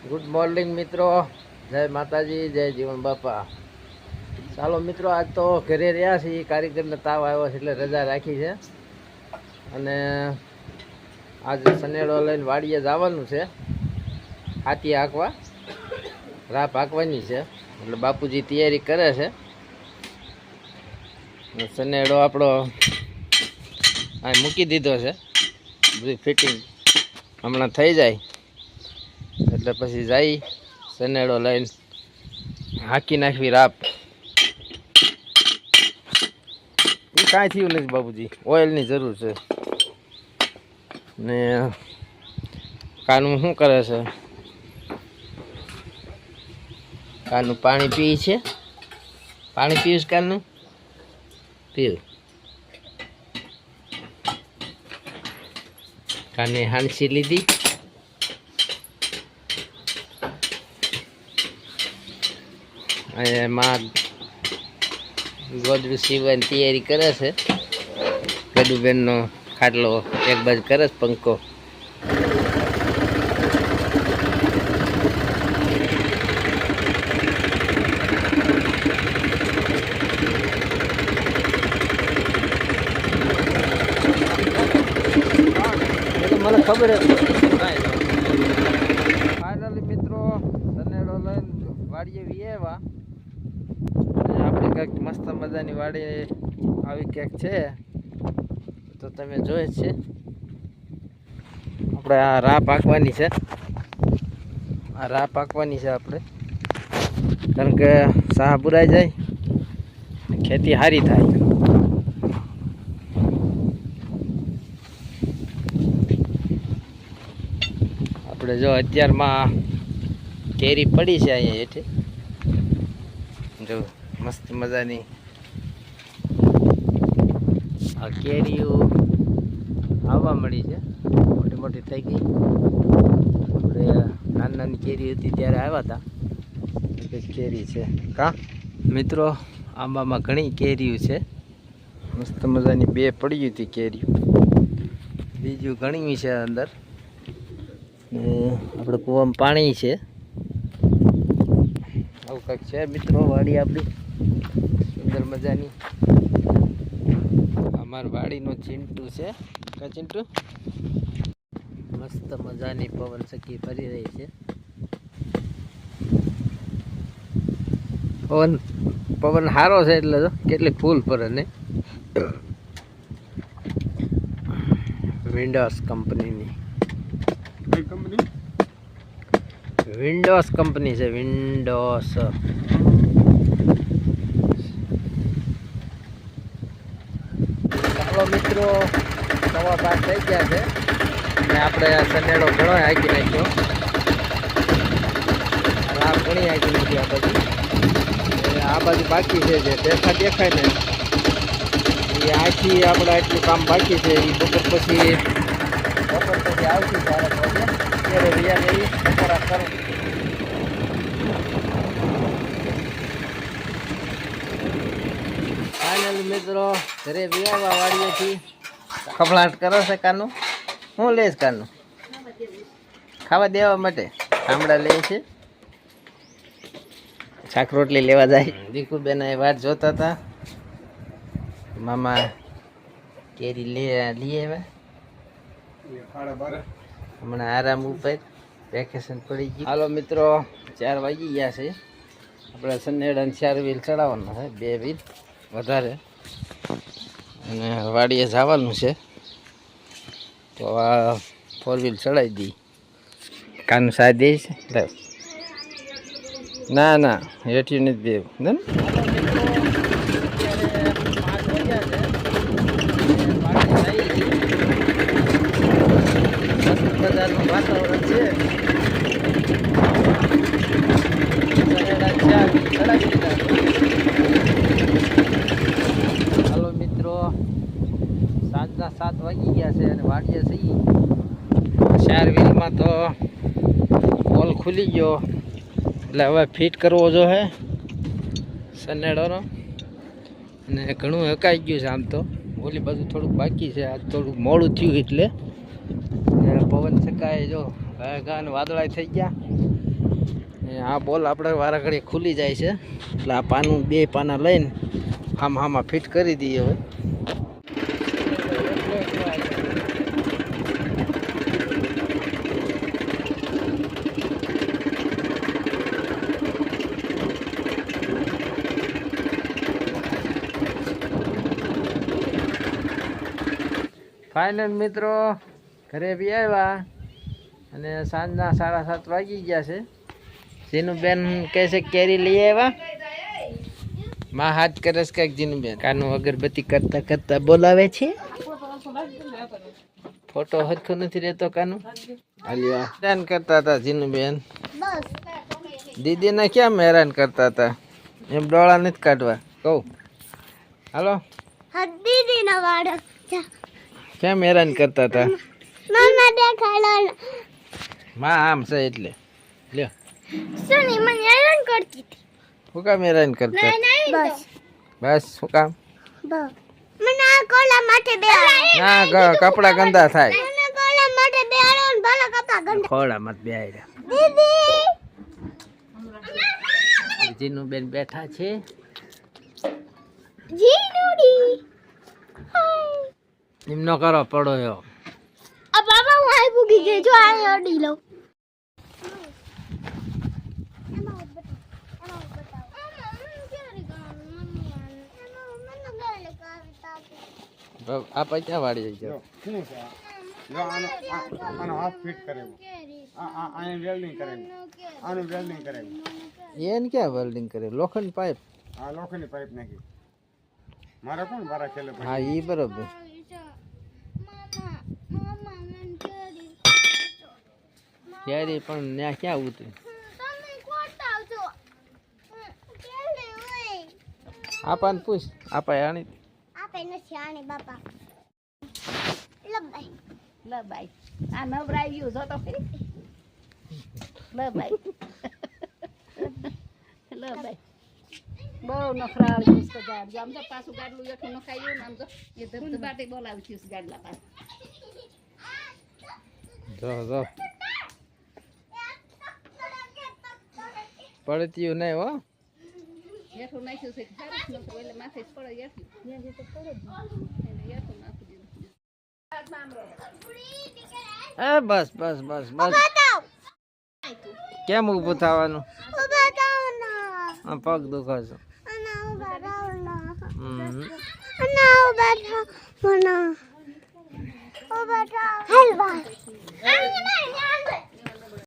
Good morning મિત્રો, જય માતાજી, જય જીવન બાપા. ચાલો મિત્રો, આજ તો ઘરે રહ્યા છીએ. કારીગરને તાવ આવ્યો છે એટલે રજા રાખી છે. અને આજ સનેડો લઈને વાડીએ જવાનું છે. હાથી હાંકવા, રાપ હાંકવાની છે. એટલે બાપુજી તૈયારી કરે છે. સનેડો આપણો આ મૂકી દીધો છે. બધી ફિટિંગ હમણાં થઈ જાય એટલે પછી જઈ સનેડો લઈને હાંકી નાખવી રાપ. એ કાંઈ થયું નથી બાપુજી, ઓઇલની જરૂર છે. ને કાનું શું કરે છે? કાનું પાણી પી છે. પાણી પીશ કાનું પીવું. કાને હાંસી લીધી. એમાં ગોદડું સીવવાની તૈયારી કરે છે. ગડુબેનનો ખાટલો એક બાજુ કરે છે, પંખો. મને ખબર ફાઇનલી મિત્રો સનેડો લઈને વાડીએ આવ્યા. આપણે કંઈક મસ્ત મજાની વાડી આવી કંઈક છે તો તમે જોઈ જ છે. આપણે આ રાપ હાંકવાની છે. આ રાપ હાંકવાની છે આપણે, કારણ કે સાહ પુરાઈ જાય, ખેતી સારી થાય. આપણે જો અત્યારમાં કેરી પડી છે અહીંયા હેઠે, જો મસ્ત મજાની આ કેરીઓ આવવા મળી છે. મોટી મોટી થઈ ગઈ. આપણે નાની નાની કેરી હતી ત્યારે આવ્યા હતા. કેરી છે કા મિત્રો, આંબામાં ઘણી કેરીઓ છે. મસ્ત મજાની બે પડી હતી કેરીઓ. બીજું ઘણી છે અંદર. આપણે કૂવામાં પાણી છે. આવું કંઈક છે મિત્રો વાડી આપણી સુંદર મજાની. અમારી વાડીનો ચિંટુ છે. કા ચિંટુ? મસ્ત મજાની પવન સખી ફરી રહી છે. પવન સારો છે એટલે તો કેટલી ફૂલ ફરે ને. વિન્ડોઝ કંપનીની વિન્ડોઝ કંપની છે. વિન્ડોઝ ચાલો મિત્રો, 12:15 થઈ ગયા છે અને આપણે આ સનેડો ઘણો હાંકી નાખ્યો. રાપ ઘણી હાંકી નાખી. આ બાજુ બાકી છે. જે દેખાય ને એ આખી આપણે આટલું કામ બાકી છે. એ બપોર પછી આવશે ત્યારે રિયા એવી બપોરા કરું. ફાઇનલ મિત્રો ઘરે વિવાવા વાળીએથી ખભલાટ કરો છે. કાનું હું લઈશ? કાનું ખાવા દેવા માટે આમળા લે છે. શાક રોટલી લેવા જાય. દીકુબેન એ વાટ જોતા હતા. મામા કેરી લઈ આવ્યા. હમણાં આરામ ઉપર વેકેશન પડી ગયું. હાલો મિત્રો, 4 વાગી ગયા છે. આપણે સનેડાને 4 વ્હીલ ચડાવવાનો છે, 2 વ્હીલ વધારે. અને વાડીએ જવાનું છે તો આ 4 વ્હીલ ચડાવી દઈ. કાનું સાથ દે છે. ના ના, હેઠી નથી દેવું ને. બજારનું વાતાવરણ છે. હાલો મિત્રો, સાંજના 7 વાગી ગયા છે અને વાડીએ છીએ. 4 વ્હીલમાં તો હોલ ખુલી ગયો એટલે હવે ફિટ કરવો જો હે સનેડોનો. અને ઘણું હકાઈ ગયું છે. આમ તો ઓલી બાજુ થોડુંક બાકી છે. આજ થોડુંક મોડું થયું એટલે પવન છકાય. જો ઘા વાદળા થઈ ગયા. આ બોલ આપણે વારા ઘડી ખુલી જાય છે એટલે આ પાનું 2 પાના લઈને આમાં ફિટ કરી દઈએ હવે. ફાઇનલ મિત્રો ઘરે બી આવ્યા અને સાંજના 7:30 વાગી ગયા છે. જીનુબેન કહે છે કેરી લઈ આવ્યા. માં હાથ કરે છે કંઈક જીનુબેન. કાનું અગરબત્તી કરતા કરતા બોલાવે છે. ફોટો હરખો નથી રહેતો કાનું. હાલ્યો હેરાન કરતા હતા જીનુબેન. દીદીને કેમ હેરાન કરતા હતા? એમ ડોળા નથી કાઢવા કહું. હાલો દીદીના વાળ કેમ હેરાન કરતા હતા? મમ્મા દેખાડો. માં આમ છે એટલે લ્યો. સુની મને હેરાન કરતી હતી. શું કામ હેરાન કરતા? બસ બસ શું કામ? મને આ કોલા માટે બે ના કપડા ગંદા થાય. મને કોલા માટે બે આરો ને ભલે કપા ગંદા. ખોડા મત બે આયરા. દીદી જીનુબેન બેઠા છે. જીનુડી એમનો કરો પડો એવો. આ બાબા હું આઈ પૂગી ગઈ જો આ અડી લઉં. આ પૈસા વાળી જાય. આનો હાથ ફિટ કરેલો, આનું વેલ્ડિંગ કરેલું, આનું વેલ્ડિંગ કરેલું. એને ક્યાં વેલ્ડિંગ કરે? લોખંડ પાઇપ. આ લોખંડની પાઇપ નાખી. મારે કોણ મારા છેલ્લે હા ઈ બરોબર. કેરી પણ ત્યાં ક્યાં ઉતરી? આપાને પૂછ. આપા આણી આપે નથી આની બાપા. લબાઈ લબાઈ આ નવરાઈ ગયું જો તો ફરી લબાઈ લબાઈ બહુ નખરા આવ્યું છે ગાડ આમ તો પાછું ગાડલું એઠું નખાયું ને આમ તો એ ધબધબાટી બોલાવી થયું છે ગાડલા પાસે. જો પડતી નહીં હો. એઠું નાખ્યું છે સારું જ નતું એટલે માથે જ પડે એઠું ત્યાં તો પડે જ એટલે એઠું નાખી દીધું. એ બસ કેમ ઊભું થવાનું? ઉભા થાવ ના. આ પગ દુખે છે. અના ઉભા થાવ ના. હમ. અના ઉભા થાવ ના. ઉભા થાવ. હેલ બા.